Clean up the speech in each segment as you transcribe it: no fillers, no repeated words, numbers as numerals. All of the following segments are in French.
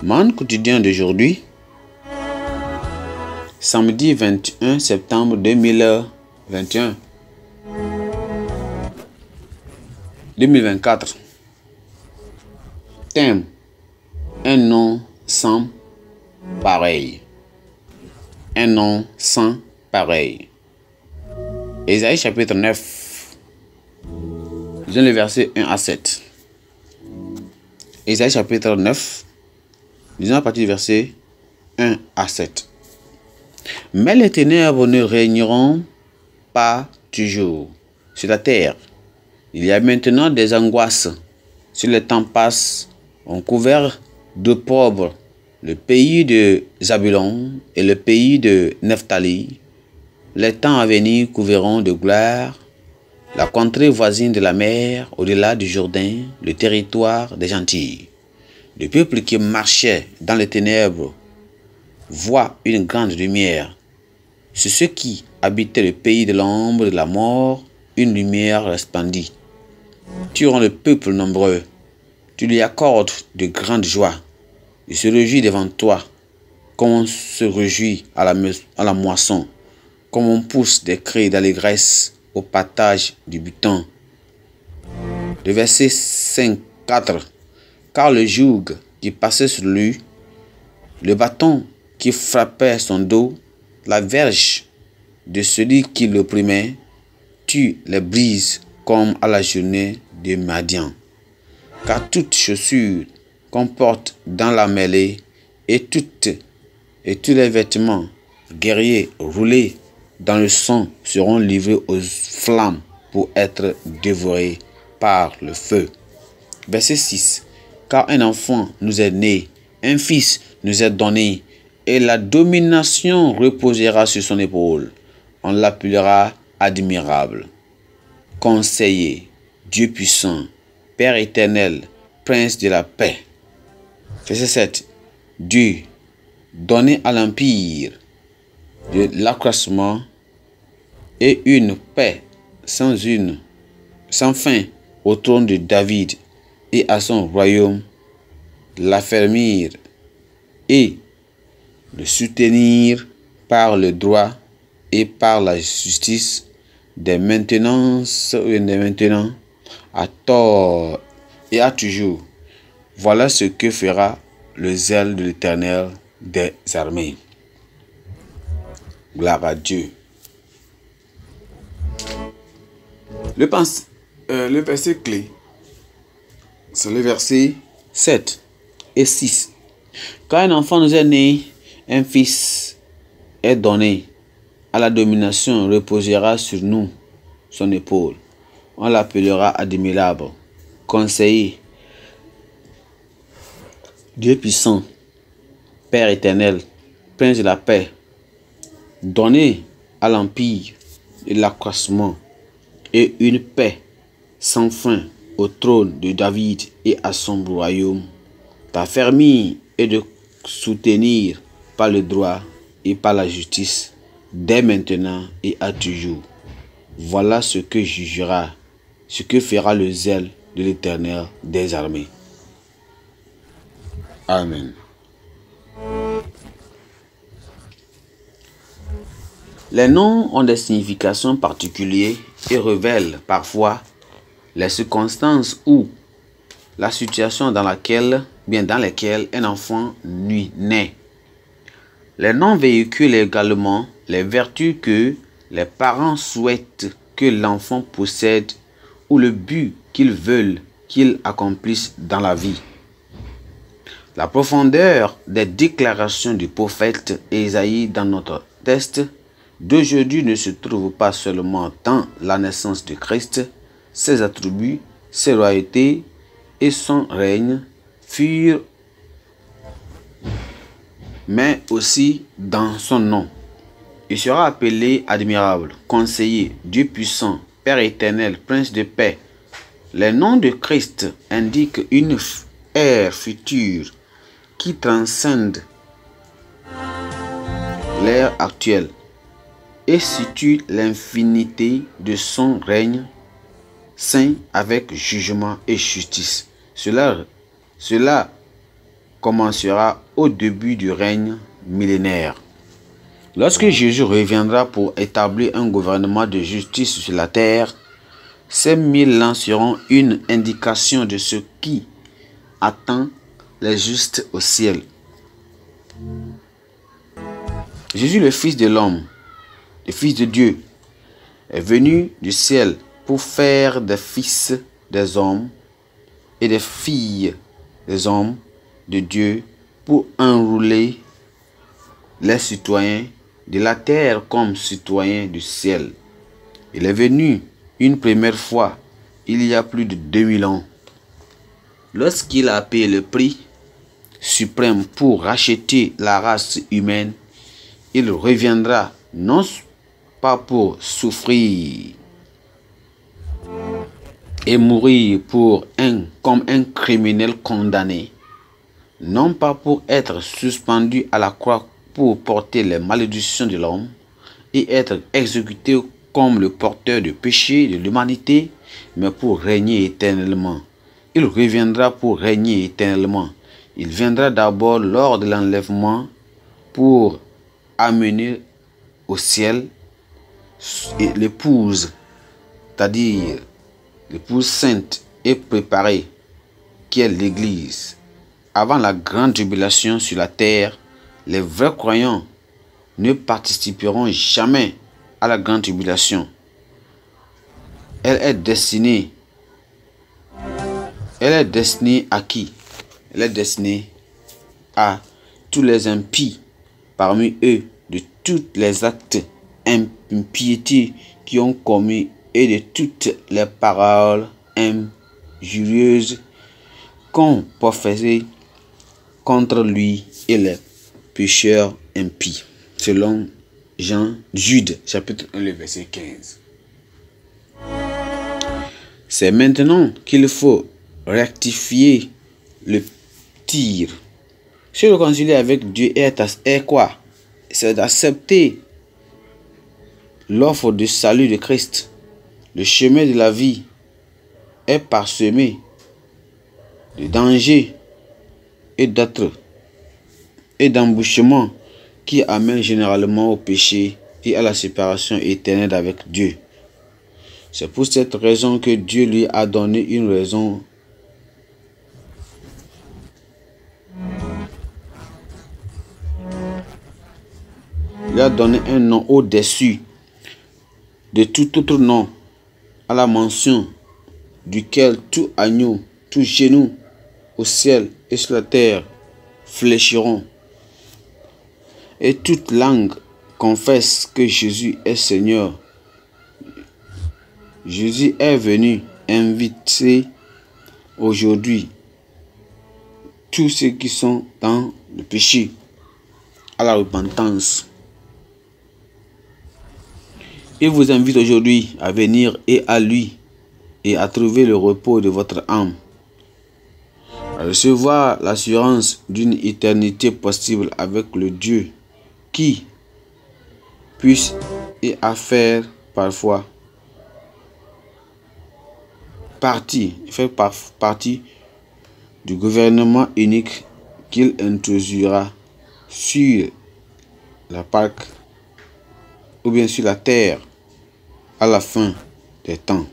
Monde quotidien d'aujourd'hui, samedi 21 septembre 2021. 2024. Thème: un nom sans pareil. Un nom sans pareil. Ésaïe chapitre 9. Lisons les versets 1 à 7. Ésaïe chapitre 9. Lisons à partir du verset 1 à 7. Mais les ténèbres ne régneront pas toujours sur la terre. Il y a maintenant des angoisses. Sur les temps passent, ont couvert d'opprobre le pays de Zabulon et le pays de Nephtali. Les temps à venir couvriront de gloire la contrée voisine de la mer, au-delà du Jourdain, le territoire des gentils. Le peuple qui marchait dans les ténèbres voit une grande lumière. Sur ceux qui habitaient le pays de l'ombre de la mort, une lumière resplendit. Tu rends le peuple nombreux, tu lui accordes de grandes joies. Il se réjouit devant toi, comme on se réjouit à la moisson, comme on pousse des cris d'allégresse au partage du butin. Le verset 5-4. Car le joug qui passait sur lui, le bâton qui frappait son dos, la verge de celui qui l'opprimait, tu les brises comme à la journée de Madian. Car toute chaussure qu'on porte dans la mêlée et tous les vêtements guerriers roulés dans le sang seront livrés aux flammes pour être dévorés par le feu. Verset 6. Car un enfant nous est né, un fils nous est donné, et la domination reposera sur son épaule. On l'appellera admirable, conseiller, Dieu puissant, Père éternel, Prince de la paix. Verset 7. Dieu, donné à l'empire de l'accroissement et une paix sans fin au trône de David et à son royaume, l'affermir et le soutenir par le droit et par la justice dès maintenant à tort et à toujours. Voilà ce que fera le zèle de l'Éternel des armées. Gloire à Dieu. Le verset clé, c'est le verset 7 et 6. Quand un enfant nous est né, un fils est donné, à la domination reposera sur nous, son épaule. On l'appellera admirable, conseiller, Dieu puissant, Père éternel, Prince de la paix, donné à l'empire et l'accroissement et une paix sans fin au trône de David et à son royaume, d'affermir et de soutenir par le droit et par la justice, dès maintenant et à toujours. Voilà ce que jugera, ce que fera le zèle de l'Éternel des armées. Amen. Les noms ont des significations particulières et révèlent parfois les circonstances ou la situation dans lesquelles un enfant naît. Les noms véhiculent également les vertus que les parents souhaitent que l'enfant possède ou le but qu'ils veulent qu'il accomplisse dans la vie. La profondeur des déclarations du prophète Ésaïe dans notre texte d'aujourd'hui ne se trouve pas seulement dans la naissance de Christ, ses attributs, ses royautés et son règne furent, mais aussi dans son nom. Il sera appelé admirable, conseiller, Dieu puissant, Père éternel, Prince de paix. Les noms de Christ indiquent une ère future qui transcende l'ère actuelle et situe l'infinité de son règne saint avec jugement et justice. Cela commencera au début du règne millénaire. Lorsque Jésus reviendra pour établir un gouvernement de justice sur la terre, ces 1000 ans seront une indication de ce qui attend les justes au ciel. Jésus, le Fils de l'homme, le Fils de Dieu, est venu du ciel pour faire des fils des hommes et des filles des hommes de Dieu, pour enrôler les citoyens de la terre comme citoyens du ciel. Il est venu une première fois, il y a plus de 2000 ans. Lorsqu'il a payé le prix suprême pour racheter la race humaine, il reviendra non pas pour souffrir et mourir comme un criminel condamné, non pas pour être suspendu à la croix pour porter les malédictions de l'homme et être exécuté comme le porteur du péché de l'humanité, mais pour régner éternellement. Il reviendra pour régner éternellement. Il viendra d'abord lors de l'enlèvement pour amener au ciel l'épouse, c'est-à-dire l'épouse sainte et préparée, qui est l'Église. Avant la grande tribulation sur la terre, les vrais croyants ne participeront jamais à la grande tribulation. Elle est destinée à qui? Elle est destinée à tous les impies parmi eux, de tous les actes d'impiété qui ont commis et de toutes les paroles injurieuses qu'ont professées contre lui et les pécheurs impies. Selon Jude, chapitre 1, le verset 15. C'est maintenant qu'il faut rectifier le tir. Se réconcilier avec Dieu est quoi? C'est d'accepter l'offre de salut de Christ. Le chemin de la vie est parsemé de dangers et d'embouchements qui amènent généralement au péché et à la séparation éternelle avec Dieu. C'est pour cette raison que Dieu lui a donné une raison Il a donné un nom au-dessus de tout autre nom, à la mention duquel tout agneau, tout genou au ciel et sur la terre fléchiront, et toute langue confesse que Jésus est Seigneur. Jésus est venu inviter aujourd'hui tous ceux qui sont dans le péché à la repentance. Il vous invite aujourd'hui à venir et à lui et à trouver le repos de votre âme, à recevoir l'assurance d'une éternité possible avec le Dieu qui puisse et à faire parfois partie du gouvernement unique qu'il introduira sur la Pâque ou bien sur la terre à la fin des temps.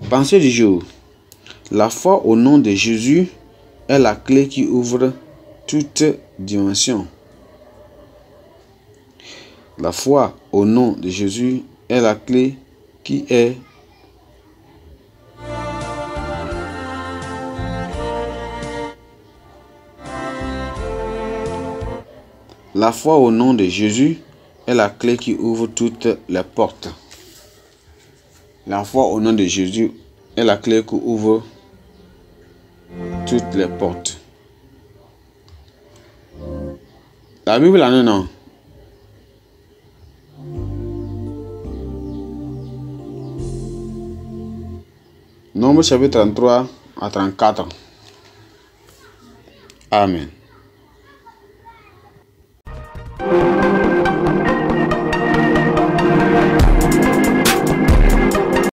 Pensée du jour. La foi au nom de Jésus est la clé qui ouvre toute dimension. La foi au nom de Jésus est la clé qui est La foi au nom de Jésus est la clé qui ouvre toutes les portes. La foi au nom de Jésus est la clé qui ouvre toutes les portes. La Bible en est non. Nombre chapitre 33 à 34. Amen.